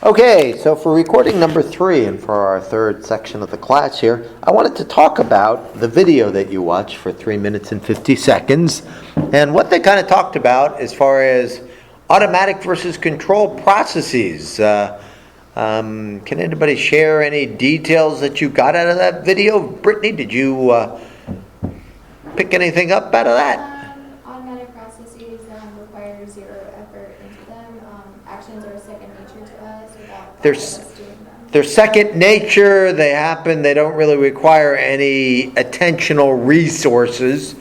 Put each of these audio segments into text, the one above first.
Okay, so for recording number 3 and for our third section of the class here, I wanted to talk about the video that you watched for 3 minutes and 50 seconds and what they kind of talked about as far as automatic versus control processes. Can anybody share any details that you got out of that video? Brittany, did you pick anything up out of that? Automatic processes require zero effort into them. Actions are second nature to us without us doing them. They're second nature, they happen, they don't really require any attentional resources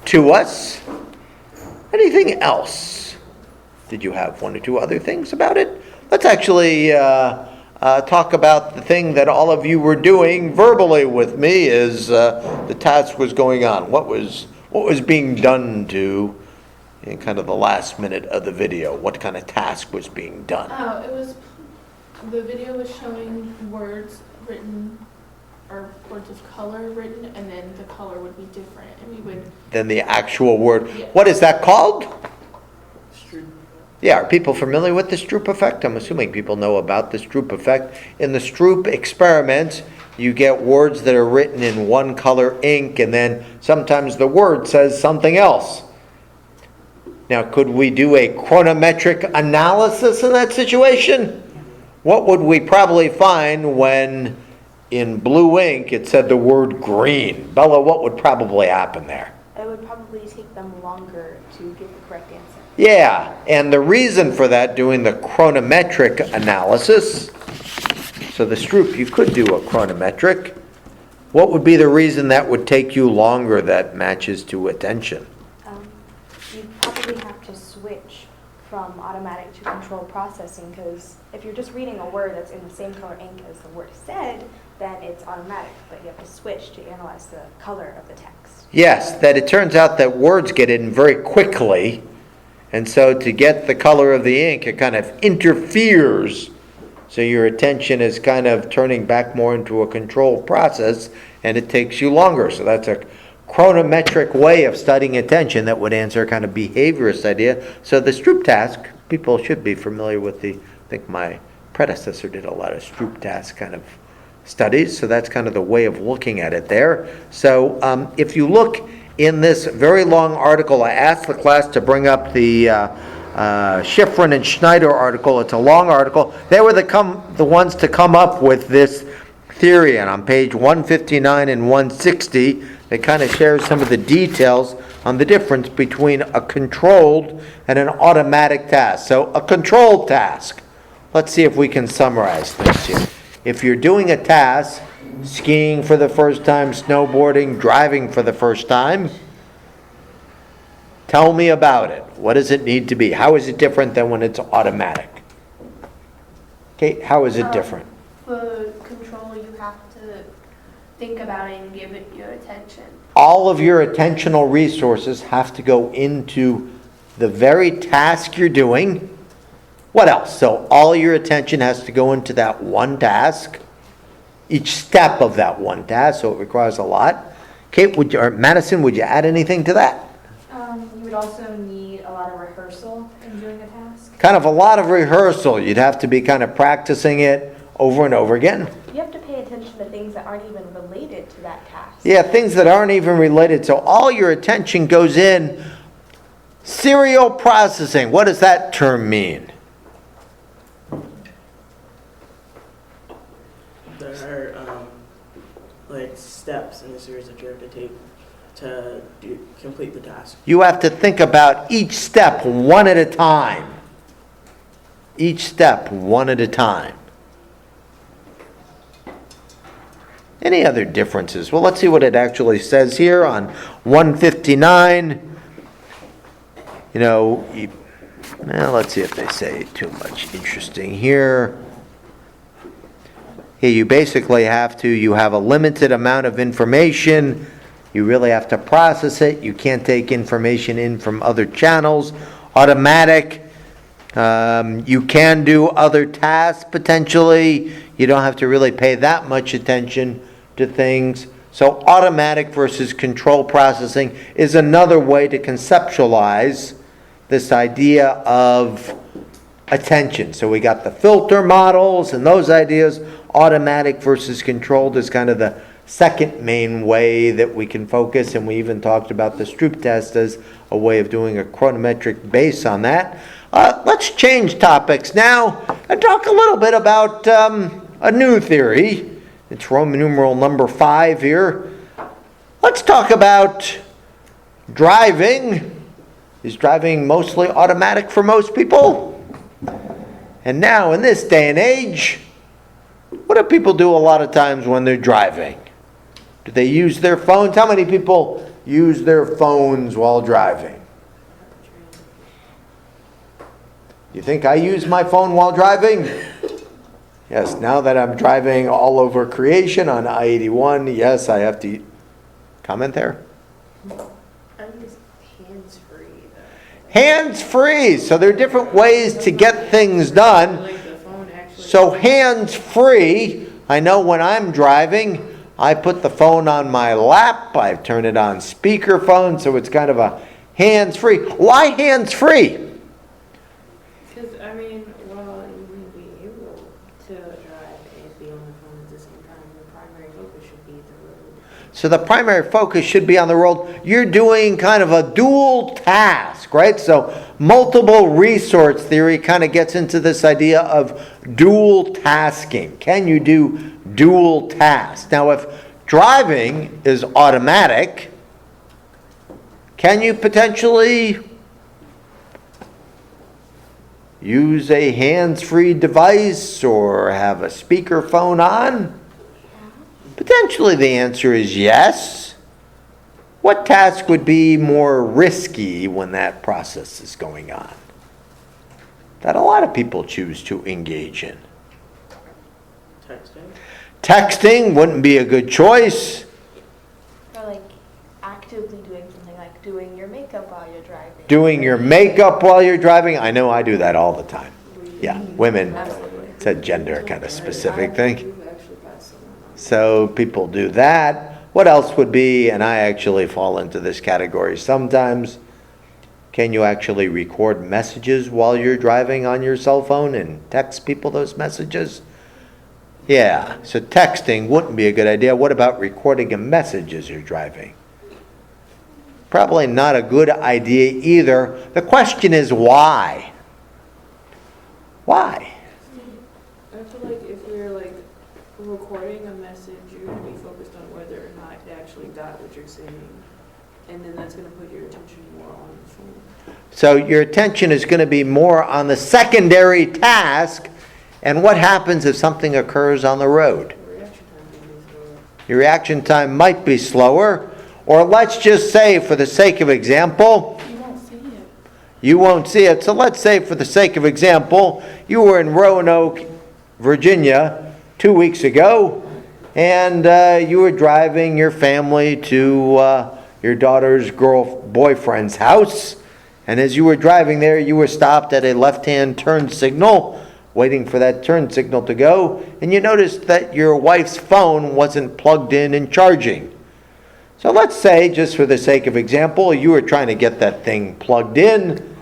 to us. Anything else? Did you have one or two other things about it? Let's actually talk about the thing that all of you were doing verbally with me as the task was going on. What was being done to in kind of the last minute of the video? What kind of task was being done? The video was showing words written, or words of color written, and then the color would be different, and we would... Than the actual word. Yeah. What is that called? Stroop. Yeah, are people familiar with the Stroop effect? I'm assuming people know about the Stroop effect. In the Stroop experiment, you get words that are written in one color ink, and then sometimes the word says something else. Now, could we do a chronometric analysis in that situation? What would we probably find when in blue ink it said the word green? Bella, what would probably happen there? It would probably take them longer to give the correct answer. Yeah, and the reason for that, doing the chronometric analysis, so the Stroop, you could do a chronometric. What would be the reason that would take you longer that matches to attention? You probably have to switch from automatic to control processing, because if you're just reading a word that's in the same color ink as the word said, then it's automatic, but you have to switch to analyze the color of the text. Yes, that it turns out that words get in very quickly, and so to get the color of the ink, it kind of interferes, so your attention is kind of turning back more into a control process, and it takes you longer. So that's a chronometric way of studying attention that would answer a kind of behaviorist idea. So the Stroop task, people should be familiar with I think my predecessor did a lot of Stroop task kind of studies, so that's kind of the way of looking at it there. So if you look in this very long article, I asked the class to bring up the Schifrin and Schneider article. It's a long article. They were the ones to come up with this theory, and on page 159 and 160, they kind of share some of the details on the difference between a controlled and an automatic task. So a controlled task, let's see if we can summarize things here. If you're doing a task, skiing for the first time, snowboarding, driving for the first time, tell me about it. What does it need to be? How is it different than when it's automatic? Kate, how is it different? For control, you have to think about it and give it your attention. All of your attentional resources have to go into the very task you're doing. What else? So all your attention has to go into that one task, each step of that one task, so it requires a lot. Kate, Madison, would you add anything to that? You would also need a lot of rehearsal in doing a task. Kind of a lot of rehearsal. You'd have to be kind of practicing it over and over again. You have to pay attention to things that aren't even related to that task. Yeah, things that aren't even related. So all your attention goes in. Serial processing. What does that term mean? There are like steps in the series that you have to take to complete the task. You have to think about each step one at a time. Each step one at a time. Any other differences? Well, let's see what it actually says here on 159. Let's see if they say too much interesting here. Here, you basically you have a limited amount of information. You really have to process it. You can't take information in from other channels. Automatic, you can do other tasks potentially. You don't have to really pay that much attention to things. So automatic versus control processing is another way to conceptualize this idea of attention. So we got the filter models and those ideas. Automatic versus controlled is kind of the second main way that we can focus, and we even talked about the Stroop test as a way of doing a chronometric base on that. Let's change topics now and talk a little bit about a new theory. It's Roman numeral number 5 here. Let's talk about driving. Is driving mostly automatic for most people? And now in this day and age, what do people do a lot of times when they're driving? Do they use their phones? How many people use their phones while driving? You think I use my phone while driving? Yes, now that I'm driving all over creation on I-81, yes, I have to comment there. I use hands-free though. Hands-free. So there are different ways to get things done. Like the phone actually. So hands-free, I know when I'm driving, I put the phone on my lap, I turn it on speakerphone, so it's kind of a hands-free. Why hands-free? Because, I mean, well, you may be able to drive and be on the phone at the same time. The primary focus should be the road. So the primary focus should be on the road. You're doing kind of a dual task, right? So multiple resource theory kind of gets into this idea of dual tasking. Can you do dual tasks? Now, if driving is automatic, can you potentially use a hands-free device or have a speakerphone on? Potentially the answer is yes. What task would be more risky when that process is going on? That a lot of people choose to engage in. Texting. Texting wouldn't be a good choice. Or like actively doing something like doing your makeup while you're driving. Doing your makeup while you're driving, I know I do that all the time. Yeah, women, it's a gender kind of specific thing. So people do that. What else would be, and I actually fall into this category sometimes, can you actually record messages while you're driving on your cell phone and text people those messages? Yeah, so texting wouldn't be a good idea. What about recording a message as you're driving? Probably not a good idea either. The question is why? Why? I feel like if you're like recording a message, you're going to be focused on whether or not it actually got what you're saying. And then that's going to put your attention more on the phone. So your attention is going to be more on the secondary task. And what happens if something occurs on the road? Your reaction time can be slower. Your reaction time might be slower. Or let's just say, for the sake of example, You won't see it. you won't see it. So let's say, for the sake of example, you were in Roanoke, Virginia 2 weeks ago, and you were driving your family to your daughter's boyfriend's house. And as you were driving there, you were stopped at a left-hand turn signal, waiting for that turn signal to go, and you noticed that your wife's phone wasn't plugged in and charging. So let's say, just for the sake of example, you were trying to get that thing plugged in,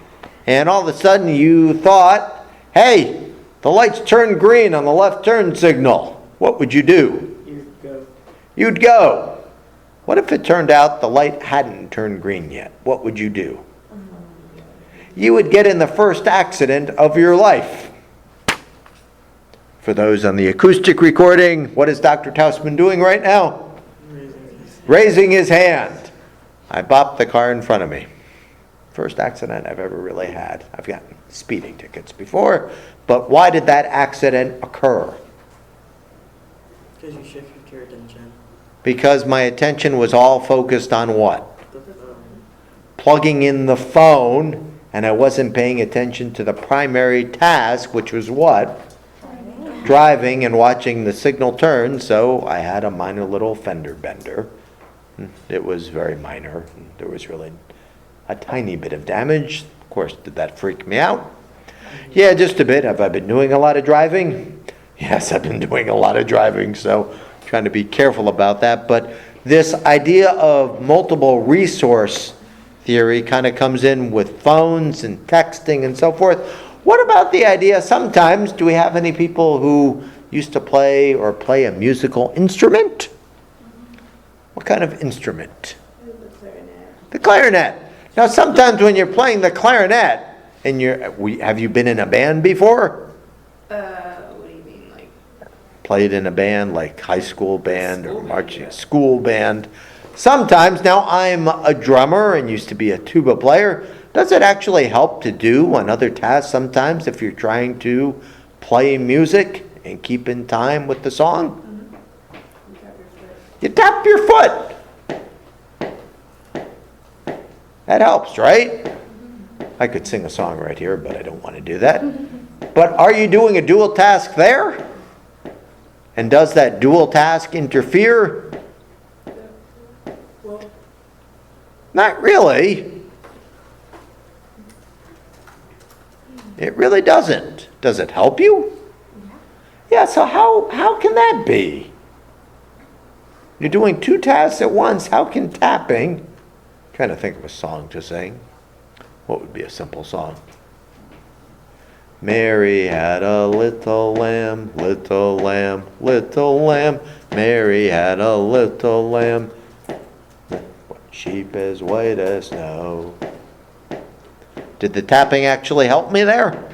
and all of a sudden you thought, hey, the lights turned green on the left turn signal. What would you do? You go. You'd go. What if it turned out the light hadn't turned green yet? What would you do? You would get in the first accident of your life. For those on the acoustic recording, what is Dr. Tausman doing right now? Raising his hand. I bopped the car in front of me. First accident I've ever really had. I've gotten speeding tickets before, but why did that accident occur? Because you shifted your attention. Because my attention was all focused on what? The phone. Plugging in the phone, and I wasn't paying attention to the primary task, which was what? Driving and watching the signal turn, so I had a minor little fender bender. It was very minor. There was really a tiny bit of damage. Of course, did that freak me out? Yeah, just a bit. Have I been doing a lot of driving? Yes, I've been doing a lot of driving, so trying to be careful about that. But this idea of multiple resource theory kind of comes in with phones and texting and so forth. What about the idea, sometimes, do we have any people who used to play or play a musical instrument? What kind of instrument? The clarinet. Now, sometimes when you're playing the clarinet, and have you been in a band before? What do you mean, like? Played in a band, like high school band or marching school band. Sometimes, now I'm a drummer and used to be a tuba player. Does it actually help to do another task sometimes if you're trying to play music and keep in time with the song? You tap your foot. That helps, right? I could sing a song right here, but I don't want to do that. But are you doing a dual task there? And does that dual task interfere? Well, Not really. It really doesn't. Does it help you? Yeah, so how can that be? You're doing two tasks at once. How can tapping, trying to think of a song to sing. What would be a simple song? Mary had a little lamb, little lamb, little lamb. Mary had a little lamb. What sheep as white as snow. Did the tapping actually help me there?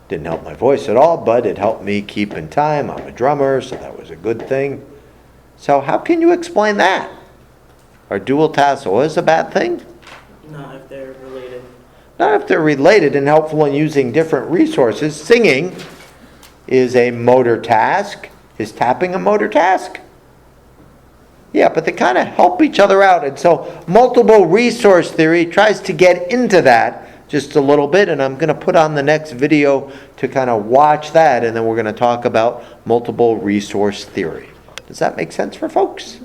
Didn't help my voice at all, but it helped me keep in time. I'm a drummer, so that was a good thing. So how can you explain that? Are dual tasks always a bad thing? not if they're related. Not if they're related and helpful in using different resources. Singing is a motor task. Is tapping a motor task? Yeah, but they kind of help each other out. And so multiple resource theory tries to get into that just a little bit. And I'm going to put on the next video to kind of watch that. And then we're going to talk about multiple resource theory. Does that make sense for folks?